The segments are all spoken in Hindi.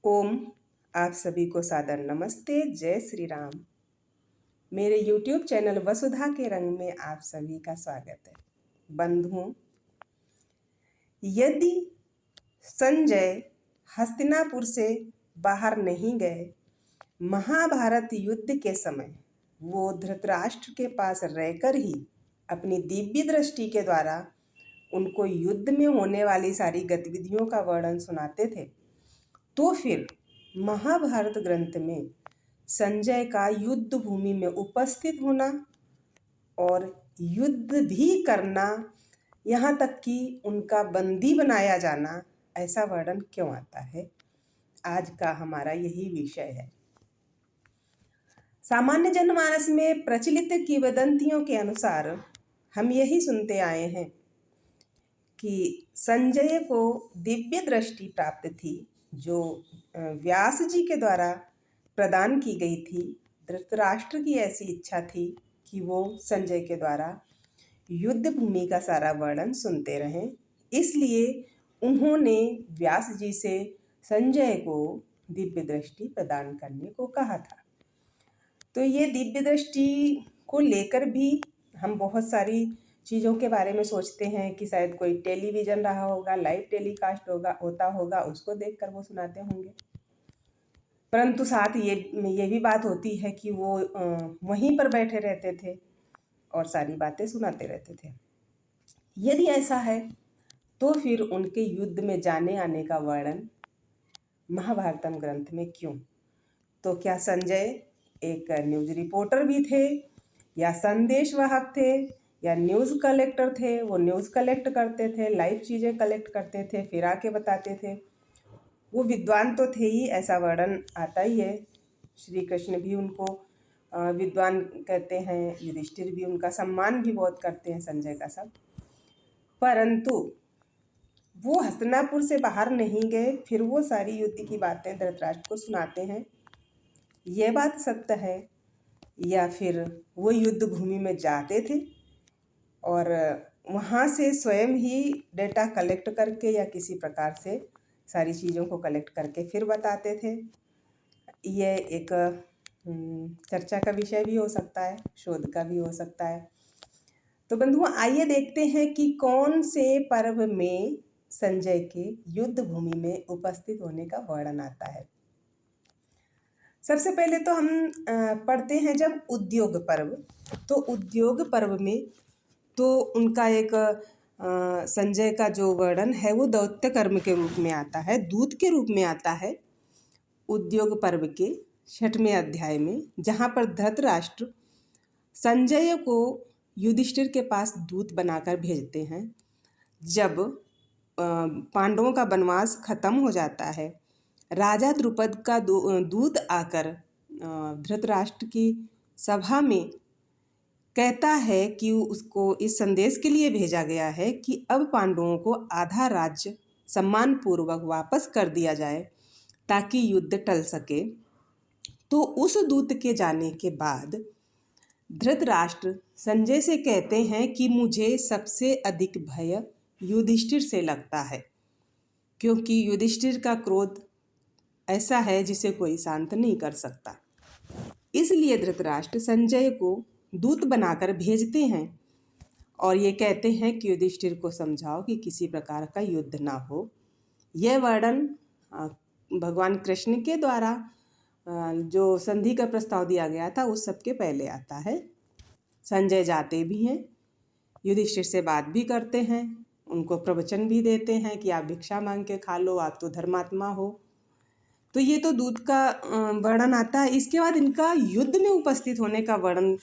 ओम। आप सभी को सादर नमस्ते। जय श्री राम। मेरे YouTube चैनल वसुधा के रंग में आप सभी का स्वागत है। बंधुओं, यदि संजय हस्तिनापुर से बाहर नहीं गए, महाभारत युद्ध के समय वो धृतराष्ट्र के पास रहकर ही अपनी दिव्य दृष्टि के द्वारा उनको युद्ध में होने वाली सारी गतिविधियों का वर्णन सुनाते थे, तो फिर महाभारत ग्रंथ में संजय का युद्ध भूमि में उपस्थित होना और युद्ध भी करना, यहाँ तक कि उनका बंदी बनाया जाना, ऐसा वर्णन क्यों आता है? आज का हमारा यही विषय है। सामान्य जनमानस में प्रचलित किंवदंतियों के अनुसार हम यही सुनते आए हैं कि संजय को दिव्य दृष्टि प्राप्त थी, जो व्यास जी के द्वारा प्रदान की गई थी। धृतराष्ट्र की ऐसी इच्छा थी कि वो संजय के द्वारा युद्ध भूमि का सारा वर्णन सुनते रहें, इसलिए उन्होंने व्यास जी से संजय को दिव्य दृष्टि प्रदान करने को कहा था। तो ये दिव्य दृष्टि को लेकर भी हम बहुत सारी चीज़ों के बारे में सोचते हैं कि शायद कोई टेलीविज़न रहा होगा, लाइव टेलीकास्ट होता होगा, उसको देखकर वो सुनाते होंगे। परंतु साथ ये भी बात होती है कि वो वहीं पर बैठे रहते थे और सारी बातें सुनाते रहते थे। यदि ऐसा है तो फिर उनके युद्ध में जाने आने का वर्णन महाभारतम ग्रंथ में क्यों? तो क्या संजय एक न्यूज़ रिपोर्टर भी थे, या संदेशवाहक थे, या न्यूज़ कलेक्टर थे? वो न्यूज़ कलेक्ट करते थे, लाइव चीज़ें कलेक्ट करते थे, फिर आके बताते थे। वो विद्वान तो थे ही, ऐसा वर्णन आता ही है। श्री कृष्ण भी उनको विद्वान कहते हैं, युधिष्ठिर भी उनका सम्मान भी बहुत करते हैं, संजय का सब। परंतु वो हस्तिनापुर से बाहर नहीं गए, फिर वो सारी युद्ध की बातें धृतराष्ट्र को सुनाते हैं। ये बात सत्य है, या फिर वो युद्ध भूमि में जाते थे और वहाँ से स्वयं ही डेटा कलेक्ट करके या किसी प्रकार से सारी चीज़ों को कलेक्ट करके फिर बताते थे? ये एक चर्चा का विषय भी हो सकता है, शोध का भी हो सकता है। तो बंधुओं, आइए देखते हैं कि कौन से पर्व में संजय के युद्ध भूमि में उपस्थित होने का वर्णन आता है। सबसे पहले तो हम पढ़ते हैं जब उद्योग पर्व। तो उद्योग पर्व में तो उनका एक संजय का जो वर्णन है वो दैत्य कर्म के रूप में आता है, दूत के रूप में आता है उद्योग पर्व के 6वें अध्याय में, जहाँ पर धृतराष्ट्र संजय को युधिष्ठिर के पास दूत बनाकर भेजते हैं। जब पांडवों का वनवास खत्म हो जाता है, राजा द्रुपद का दूत आकर धृतराष्ट्र की सभा में कहता है कि उसको इस संदेश के लिए भेजा गया है कि अब पांडवों को आधा राज्य सम्मानपूर्वक वापस कर दिया जाए ताकि युद्ध टल सके। तो उस दूत के जाने के बाद धृतराष्ट्र संजय से कहते हैं कि मुझे सबसे अधिक भय युधिष्ठिर से लगता है, क्योंकि युधिष्ठिर का क्रोध ऐसा है जिसे कोई शांत नहीं कर सकता। इसलिए धृतराष्ट्र संजय को दूत बनाकर भेजते हैं और ये कहते हैं कि युधिष्ठिर को समझाओ कि किसी प्रकार का युद्ध ना हो। यह वर्णन भगवान कृष्ण के द्वारा जो संधि का प्रस्ताव दिया गया था उस सब के पहले आता है। संजय जाते भी हैं, युधिष्ठिर से बात भी करते हैं, उनको प्रवचन भी देते हैं कि आप भिक्षा मांग के खा लो, आप तो धर्मात्मा हो। तो ये तो दूत का वर्णन आता है। इसके बाद इनका युद्ध में उपस्थित होने का वर्णन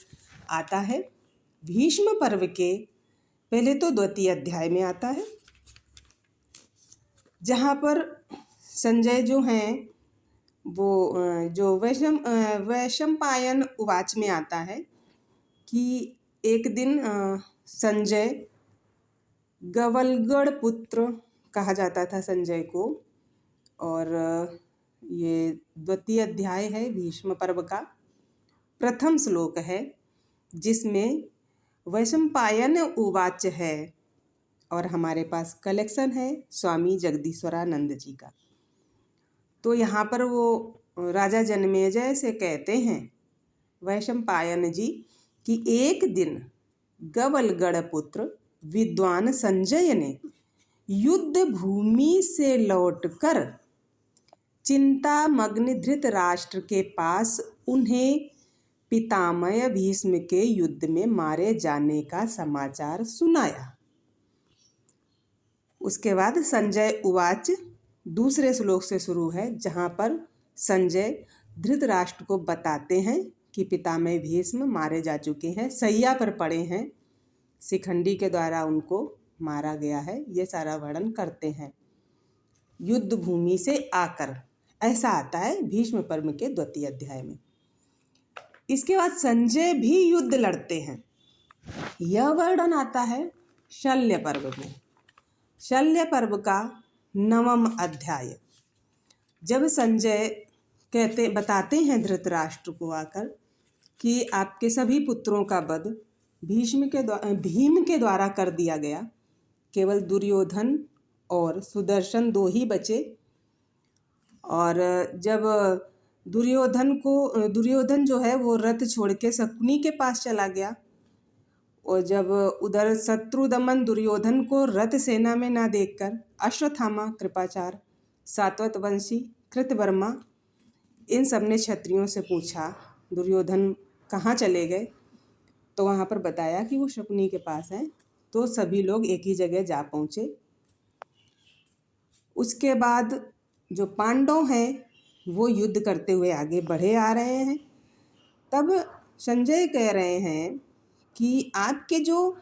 आता है भीष्म पर्व के पहले तो 2वें अध्याय में आता है, जहाँ पर संजय जो हैं वो जो वैशंपायन उवाच में आता है कि एक दिन संजय, गवलगढ़ पुत्र कहा जाता था संजय को, और ये 2वें अध्याय है भीष्म पर्व का, प्रथम श्लोक है जिसमें वैशंपायन उवाच है और हमारे पास कलेक्शन है स्वामी जगदीश्वरानंद जी का। तो यहाँ पर वो राजा जन्मेजय से कहते हैं वैशंपायन जी कि एक दिन गवलगढ़ पुत्र विद्वान संजय ने युद्ध भूमि से लौटकर चिंतामग्न धृतराष्ट्र के पास उन्हें पितामह भीष्म के युद्ध में मारे जाने का समाचार सुनाया। उसके बाद संजय उवाच दूसरे श्लोक से शुरू है, जहाँ पर संजय धृतराष्ट्र को बताते हैं कि पितामह भीष्म मारे जा चुके हैं, सैया पर पड़े हैं, शिखंडी के द्वारा उनको मारा गया है। ये सारा वर्णन करते हैं। युद्ध भूमि से आकर, ऐसा आता है भीष्म पर्व के 2 अध्याय में। इसके बाद संजय भी युद्ध लड़ते हैं। यह वर्णन आता है शल्य पर्व में। शल्य पर्व का 9वां अध्याय। जब संजय बताते हैं धृतराष्ट्र को आकर कि आपके सभी पुत्रों का वध भीम के द्वारा कर दिया गया, केवल दुर्योधन और सुदर्शन 2 ही बचे। और जब दुर्योधन जो है वो रथ छोड़ के शकुनी के पास चला गया, और जब उधर शत्रुदमन दुर्योधन को रथ सेना में ना देखकर अश्वत्थामा, कृपाचार्य, सात्वतवंशी, कृतवर्मा, इन सब ने क्षत्रियों से पूछा दुर्योधन कहाँ चले गए, तो वहाँ पर बताया कि वो शकुनी के पास हैं। तो सभी लोग एक ही जगह जा पहुँचे। उसके बाद जो पांडव हैं वो युद्ध करते हुए आगे बढ़े आ रहे हैं। तब संजय कह रहे हैं कि आपके जो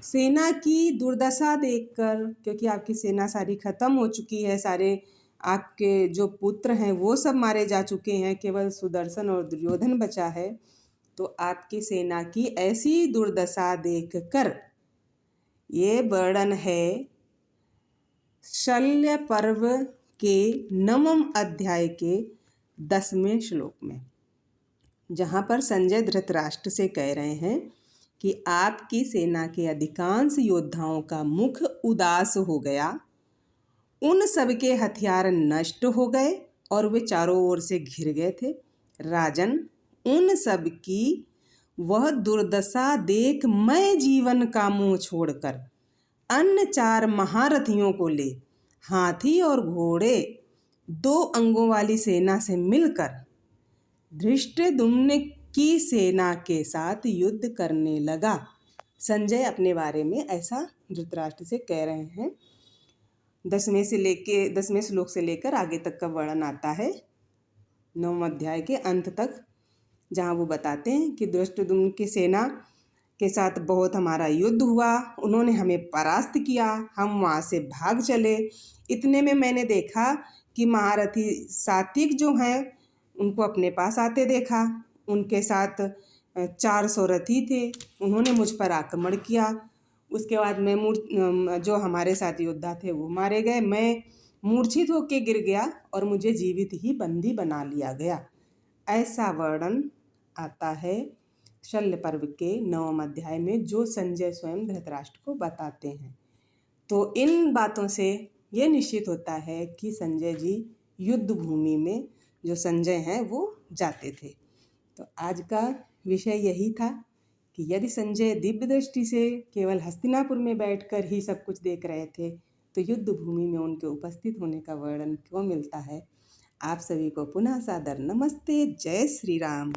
सेना की दुर्दशा देखकर, क्योंकि आपकी सेना सारी खत्म हो चुकी है, सारे आपके जो पुत्र हैं वो सब मारे जा चुके हैं, केवल सुदर्शन और दुर्योधन बचा है, तो आपकी सेना की ऐसी दुर्दशा देखकर ये वर्णन है शल्य पर्व के 9वें अध्याय के 10वें श्लोक में, जहाँ पर संजय धृतराष्ट्र से कह रहे हैं कि आपकी सेना के अधिकांश योद्धाओं का मुख उदास हो गया, उन सब के हथियार नष्ट हो गए और वे चारों ओर से घिर गए थे। राजन, उन सब की वह दुर्दशा देख मैं जीवन का मोह छोड़कर अन्य 4 महारथियों को ले हाथी और घोड़े 2 अंगों वाली सेना से मिलकर धृष्टद्युम्न की सेना के साथ युद्ध करने लगा। संजय अपने बारे में ऐसा धृतराष्ट्र से कह रहे हैं। 10वें श्लोक से लेकर आगे तक का वर्णन आता है 9वें अध्याय के अंत तक, जहाँ वो बताते हैं कि धृष्टद्युम्न की सेना के साथ बहुत हमारा युद्ध हुआ, उन्होंने हमें परास्त किया, हम वहाँ से भाग चले। इतने में मैंने देखा कि महारथी सात्विक जो हैं उनको अपने पास आते देखा, उनके साथ 400 रथी थे, उन्होंने मुझ पर आक्रमण किया। उसके बाद मैं जो हमारे साथ योद्धा थे वो मारे गए, मैं मूर्छित होकर गिर गया और मुझे जीवित ही बंदी बना लिया गया। ऐसा वर्णन आता है शल्य पर्व के 9वें अध्याय में, जो संजय स्वयं धृतराष्ट्र को बताते हैं। तो इन बातों से ये निश्चित होता है कि संजय जी युद्ध भूमि में जो संजय हैं वो जाते थे। तो आज का विषय यही था कि यदि संजय दिव्य दृष्टि से केवल हस्तिनापुर में बैठकर ही सब कुछ देख रहे थे, तो युद्ध भूमि में उनके उपस्थित होने का वर्णन क्यों मिलता है। आप सभी को पुनः सादर नमस्ते। जय श्री राम।